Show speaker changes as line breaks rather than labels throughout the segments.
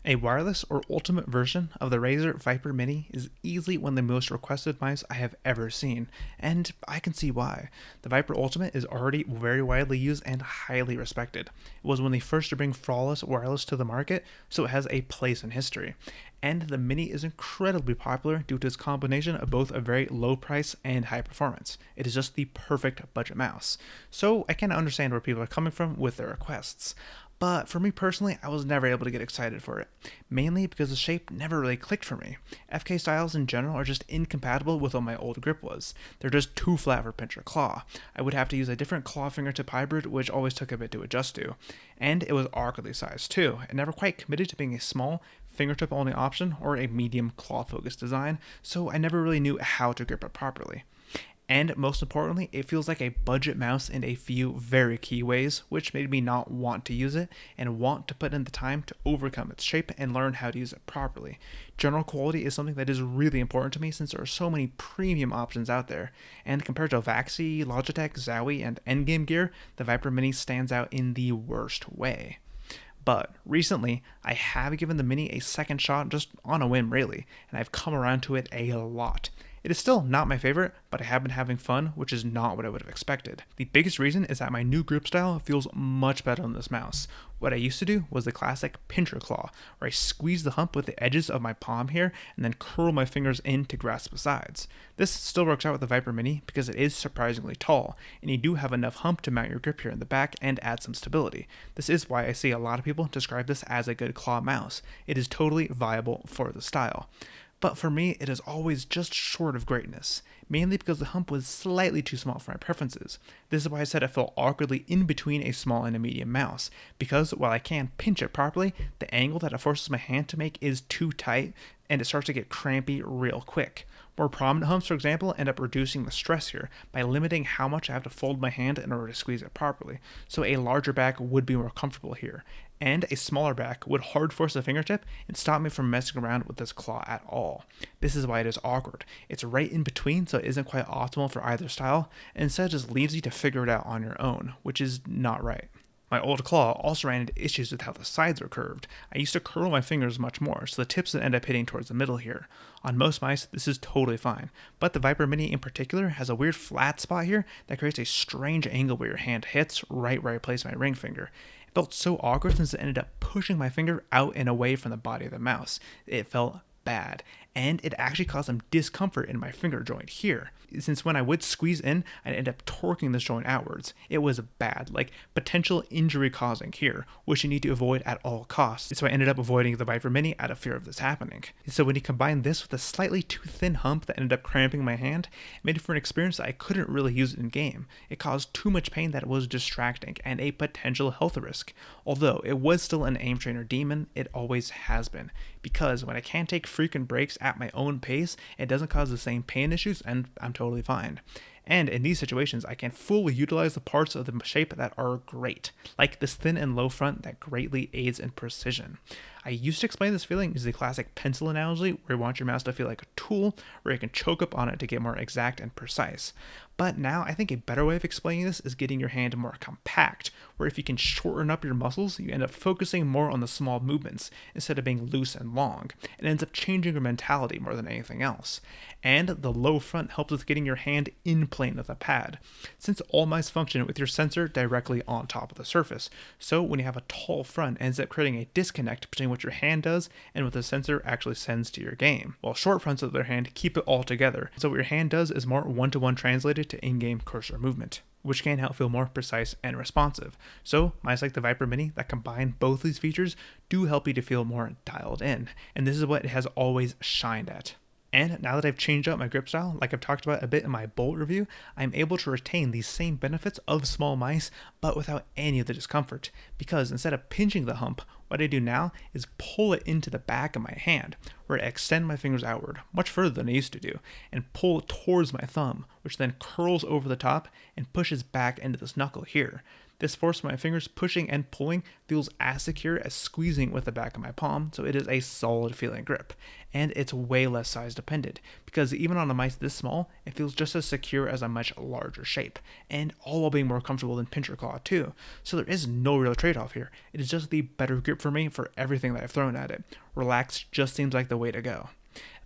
A wireless or ultimate version of the Razer Viper Mini is easily one of the most requested mice I have ever seen, and I can see why. The Viper Ultimate is already very widely used and highly respected. It was one of the first to bring flawless wireless to the market, so it has a place in history. And the Mini is incredibly popular due to its combination of both a very low price and high performance. It is just the perfect budget mouse. So I can understand where people are coming from with their requests. But for me personally, I was never able to get excited for it, mainly because the shape never really clicked for me. FK styles in general are just incompatible with what my old grip was. They're just too flat for pinch or claw. I would have to use a different claw fingertip hybrid, which always took a bit to adjust to. And it was awkwardly sized too. It never quite committed to being a small, fingertip only option or a medium claw focused design, so I never really knew how to grip it properly. And most importantly, it feels like a budget mouse in a few very key ways, which made me not want to use it and want to put in the time to overcome its shape and learn how to use it properly. General quality is something that is really important to me since there are so many premium options out there, and compared to Vaxi, Logitech, Zowie, and Endgame gear, the Viper Mini stands out in the worst way. But recently, I have given the Mini a second shot just on a whim, really, and I've come around to it a lot. It is still not my favorite, but I have been having fun, which is not what I would have expected. The biggest reason is that my new grip style feels much better on this mouse. What I used to do was the classic pincher claw, where I squeeze the hump with the edges of my palm here and then curl my fingers in to grasp the sides. This still works out with the Viper Mini because it is surprisingly tall, and you do have enough hump to mount your grip here in the back and add some stability. This is why I see a lot of people describe this as a good claw mouse. It is totally viable for the style. But for me, it is always just short of greatness, mainly because the hump was slightly too small for my preferences. This is why I said I felt awkwardly in between a small and a medium mouse, because while I can pinch it properly, the angle that it forces my hand to make is too tight, and it starts to get crampy real quick. More prominent humps, for example, end up reducing the stress here by limiting how much I have to fold my hand in order to squeeze it properly, so a larger back would be more comfortable here, and a smaller back would hard force the fingertip and stop me from messing around with this claw at all. This is why it is awkward. It's right in between, so it isn't quite optimal for either style, and instead just leaves you to figure it out on your own, which is not right. My old claw also ran into issues with how the sides are curved. I used to curl my fingers much more, so the tips would end up hitting towards the middle here. On most mice, this is totally fine, but the Viper Mini in particular has a weird flat spot here that creates a strange angle where your hand hits right where I place my ring finger. It felt so awkward since it ended up pushing my finger out and away from the body of the mouse. It felt bad, and it actually caused some discomfort in my finger joint here. Since when I would squeeze in, I'd end up torquing this joint outwards. It was bad, like potential injury causing here, which you need to avoid at all costs. So I ended up avoiding the Viper Mini out of fear of this happening. So when you combine this with a slightly too thin hump that ended up cramping my hand, it made it for an experience that I couldn't really use in game. It caused too much pain that it was distracting and a potential health risk. Although it was still an aim trainer demon, it always has been. Because when I can't take frequent breaks at my own pace, it doesn't cause the same pain issues, and I'm totally fine. And in these situations, I can fully utilize the parts of the shape that are great, like this thin and low front that greatly aids in precision. I used to explain this feeling as the classic pencil analogy, where you want your mouse to feel like a tool, where you can choke up on it to get more exact and precise. But now I think a better way of explaining this is getting your hand more compact, where if you can shorten up your muscles, you end up focusing more on the small movements instead of being loose and long. It ends up changing your mentality more than anything else. And the low front helps with getting your hand in plane with the pad, since all mice function with your sensor directly on top of the surface. So when you have a tall front, it ends up creating a disconnect between what your hand does and what the sensor actually sends to your game. While short fronts, on the other hand, keep it all together. So what your hand does is more one-to-one translated to in-game cursor movement, which can help feel more precise and responsive. So mice like the Viper Mini that combine both these features do help you to feel more dialed in, and this is what it has always shined at. And now that I've changed out my grip style, like I've talked about a bit in my Bolt review, I'm able to retain these same benefits of small mice, but without any of the discomfort. Because instead of pinching the hump, what I do now is pull it into the back of my hand, where I extend my fingers outward, much further than I used to do, and pull it towards my thumb, which then curls over the top and pushes back into this knuckle here. This force of my fingers pushing and pulling feels as secure as squeezing with the back of my palm, so it is a solid feeling grip. And it's way less size dependent, because even on a mice this small, it feels just as secure as a much larger shape, and all while being more comfortable than pincher claw too. So there is no real trade-off here. It is just the better grip for me for everything that I've thrown at it. Relaxed just seems like the way to go.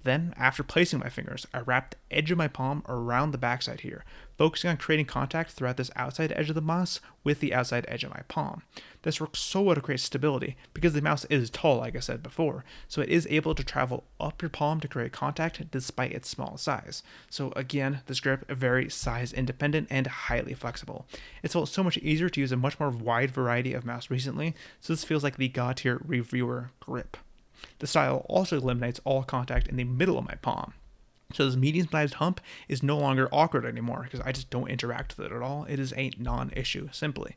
Then, after placing my fingers, I wrap the edge of my palm around the backside here, focusing on creating contact throughout this outside edge of the mouse with the outside edge of my palm. This works so well to create stability, because the mouse is tall, like I said before, so it is able to travel up your palm to create contact despite its small size. So again, this grip is very size independent and highly flexible. It's felt so much easier to use a much more wide variety of mouse recently, so this feels like the God tier reviewer grip. The style also eliminates all contact in the middle of my palm. So this medium-sized hump is no longer awkward anymore because I just don't interact with it at all. It is a non-issue, simply.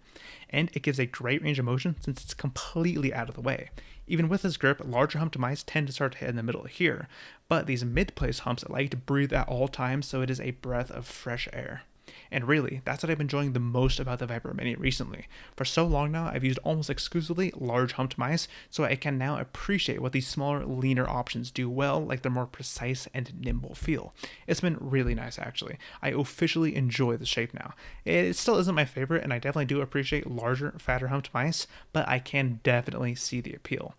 And it gives a great range of motion since it's completely out of the way. Even with this grip, larger humped mice tend to start to hit in the middle here, but these mid-place humps allow you to breathe at all times, so it is a breath of fresh air. And really, that's what I've been enjoying the most about the Viper Mini recently. For so long now, I've used almost exclusively large humped mice, so I can now appreciate what these smaller, leaner options do well, like their more precise and nimble feel. It's been really nice, actually. I officially enjoy the shape now. It still isn't my favorite, and I definitely do appreciate larger, fatter humped mice, but I can definitely see the appeal.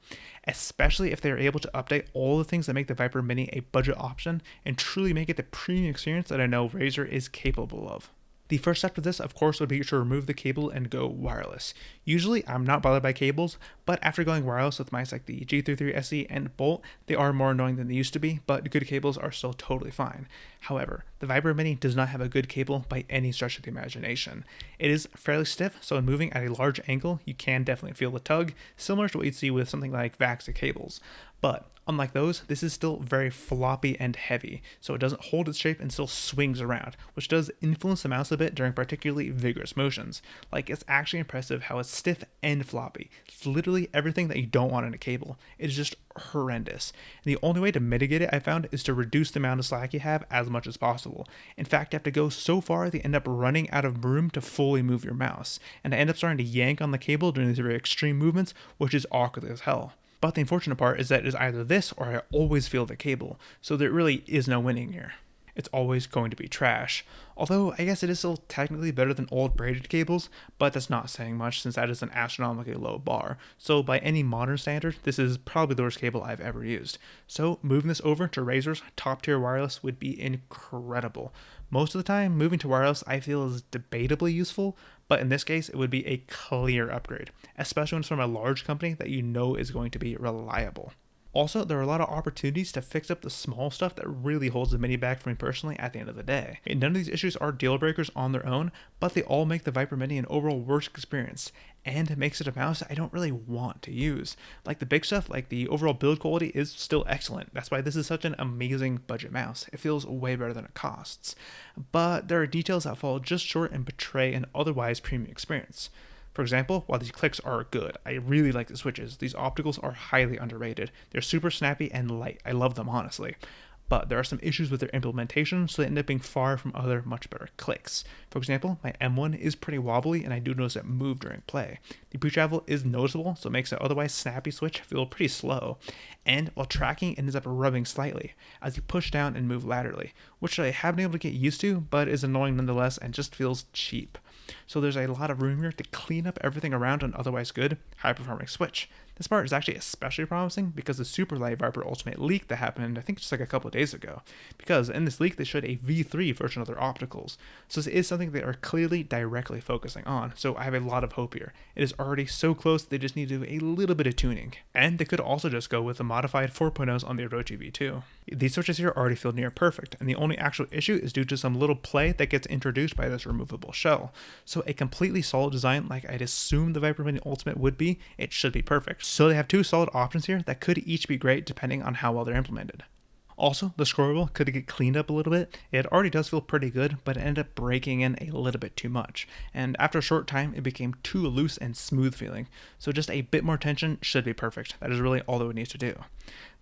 Especially if they are able to update all the things that make the Viper Mini a budget option and truly make it the premium experience that I know Razer is capable of. The first step to this, of course, would be to remove the cable and go wireless. Usually, I'm not bothered by cables, but after going wireless with mice like the G33 SE and Bolt, they are more annoying than they used to be, but good cables are still totally fine. However, the Viper Mini does not have a good cable by any stretch of the imagination. It is fairly stiff, so when moving at a large angle, you can definitely feel the tug, similar to what you'd see with something like VAXA cables. But unlike those, this is still very floppy and heavy, so it doesn't hold its shape and still swings around, which does influence the mouse a bit during particularly vigorous motions. Like, it's actually impressive how it's stiff and floppy. It's literally everything that you don't want in a cable. It is just horrendous. And the only way to mitigate it, I found, is to reduce the amount of slack you have as much as possible. In fact, you have to go so far that you end up running out of room to fully move your mouse, and I end up starting to yank on the cable during these very extreme movements, which is awkward as hell. But the unfortunate part is that it is either this or I always feel the cable, so there really is no winning here. It's always going to be trash. Although, I guess it is still technically better than old braided cables, but that's not saying much since that is an astronomically low bar. So by any modern standard, this is probably the worst cable I've ever used. So moving this over to Razer's top tier wireless would be incredible. Most of the time, moving to wireless I feel is debatably useful, but in this case, it would be a clear upgrade, especially when it's from a large company that you know is going to be reliable. Also, there are a lot of opportunities to fix up the small stuff that really holds the Mini back for me personally at the end of the day. None of these issues are deal breakers on their own, but they all make the Viper Mini an overall worse experience, and it makes it a mouse I don't really want to use. Like the big stuff, like the overall build quality is still excellent. That's why this is such an amazing budget mouse. It feels way better than it costs. But there are details that fall just short and betray an otherwise premium experience. For example, while these clicks are good, I really like the switches. These opticals are highly underrated. They're super snappy and light. I love them, honestly. But there are some issues with their implementation, so they end up being far from other much better clicks. For example, my M1 is pretty wobbly, and I do notice it move during play. The pre-travel is noticeable, so it makes an otherwise snappy switch feel pretty slow. And while tracking, it ends up rubbing slightly as you push down and move laterally, which I have been able to get used to, but is annoying nonetheless and just feels cheap. So there's a lot of room here to clean up everything around an otherwise good, high-performing switch. This part is actually especially promising because the Super Light Viper Ultimate leak that happened, I think just like a couple of days ago. Because in this leak, they showed a V3 version of their opticals. So this is something they are clearly directly focusing on, so I have a lot of hope here. It is already so close, they just need to do a little bit of tuning. And they could also just go with the modified 4.0s on the Orochi V2. These switches here already feel near perfect, and the only actual issue is due to some little play that gets introduced by this removable shell. So a completely solid design like I'd assume the Viper Mini Ultimate would be, it should be perfect. So they have two solid options here that could each be great depending on how well they're implemented. Also, the scroll wheel could get cleaned up a little bit. It already does feel pretty good, but it ended up breaking in a little bit too much. And after a short time, it became too loose and smooth feeling. So just a bit more tension should be perfect. That is really all that it needs to do.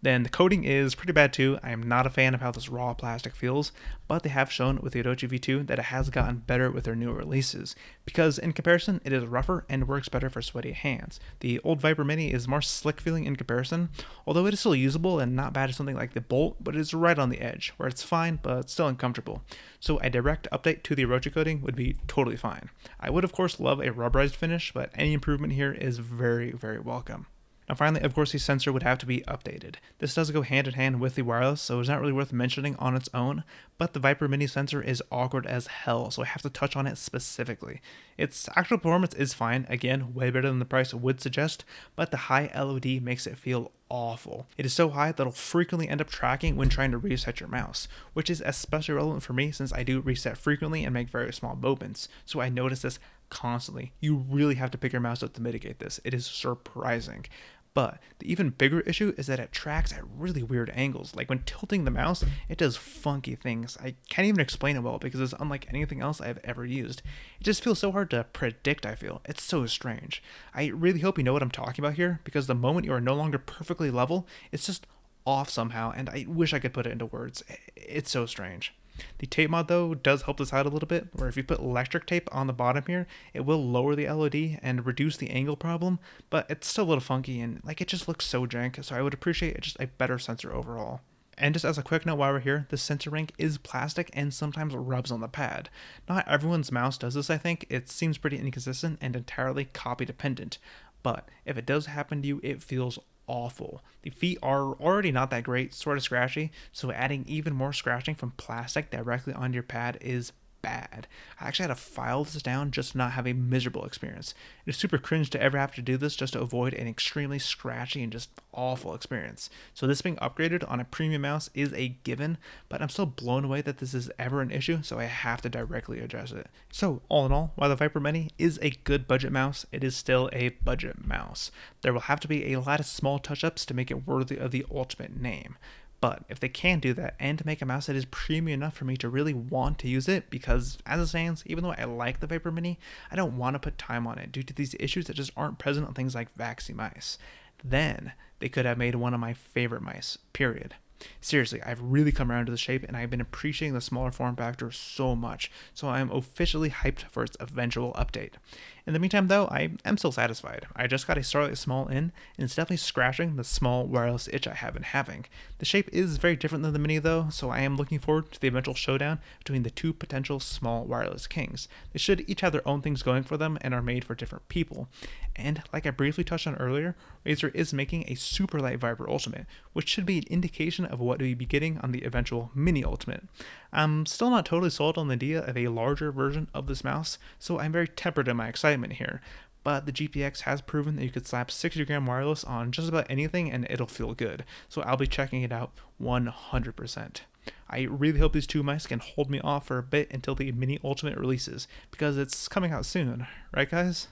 Then the coating is pretty bad too. I am not a fan of how this raw plastic feels, but they have shown with the Orochi V2 that it has gotten better with their newer releases, because in comparison it is rougher and works better for sweaty hands. The old Viper Mini is more slick feeling in comparison, although it is still usable and not bad as something like the Bolt, but it is right on the edge, where it's fine but still uncomfortable. So a direct update to the Orochi coating would be totally fine. I would of course love a rubberized finish, but any improvement here is very welcome. Now finally, of course, the sensor would have to be updated. This does go hand in hand with the wireless, so it's not really worth mentioning on its own, but the Viper Mini sensor is awkward as hell, so I have to touch on it specifically. Its actual performance is fine, again, way better than the price would suggest, but the high LOD makes it feel awful. It is so high that it'll frequently end up tracking when trying to reset your mouse, which is especially relevant for me since I do reset frequently and make very small movements, so I notice this constantly. You really have to pick your mouse up to mitigate this. It is surprising. But the even bigger issue is that it tracks at really weird angles. Like when tilting the mouse, it does funky things. I can't even explain it well because it's unlike anything else I've ever used. It just feels so hard to predict, I feel. It's so strange. I really hope you know what I'm talking about here, because the moment you are no longer perfectly level, it's just off somehow, and I wish I could put it into words. It's so strange. The tape mod though does help this out a little bit, where if you put electric tape on the bottom here, it will lower the LOD and reduce the angle problem, but it's still a little funky and like it just looks so jank, so I would appreciate just a better sensor overall. And just as a quick note while we're here, the sensor ring is plastic and sometimes rubs on the pad. Not everyone's mouse does this, I think. It seems pretty inconsistent and entirely copy dependent, but if it does happen to you, it feels awful. The feet are already not that great, sort of scratchy, so adding even more scratching from plastic directly onto your pad is bad. I actually had to file this down just to not have a miserable experience. It is super cringe to ever have to do this just to avoid an extremely scratchy and just awful experience. So this being upgraded on a premium mouse is a given, but I'm still blown away that this is ever an issue, so I have to directly address it. So all in all, while the Viper Mini is a good budget mouse, it is still a budget mouse. There will have to be a lot of small touch-ups to make it worthy of the ultimate name. But if they can do that and make a mouse that is premium enough for me to really want to use it, because as it stands, even though I like the Viper Mini, I don't want to put time on it due to these issues that just aren't present on things like Vaxi mice, then they could have made one of my favorite mice, period. Seriously, I've really come around to the shape and I've been appreciating the smaller form factor so much, so I am officially hyped for its eventual update. In the meantime though, I am still satisfied. I just got a Starlight Small in, and it's definitely scratching the small wireless itch I have been having. The shape is very different than the Mini though, so I am looking forward to the eventual showdown between the two potential small wireless kings. They should each have their own things going for them and are made for different people. And like I briefly touched on earlier, Razer is making a super light Viper Ultimate, which should be an indication of what we be getting on the eventual Mini Ultimate. I'm still not totally sold on the idea of a larger version of this mouse, so I'm very tempered in my excitement here. But the GPX has proven that you could slap 60-gram wireless on just about anything and it'll feel good, so I'll be checking it out 100%. I really hope these two mice can hold me off for a bit until the Mini Ultimate releases, because it's coming out soon, right guys?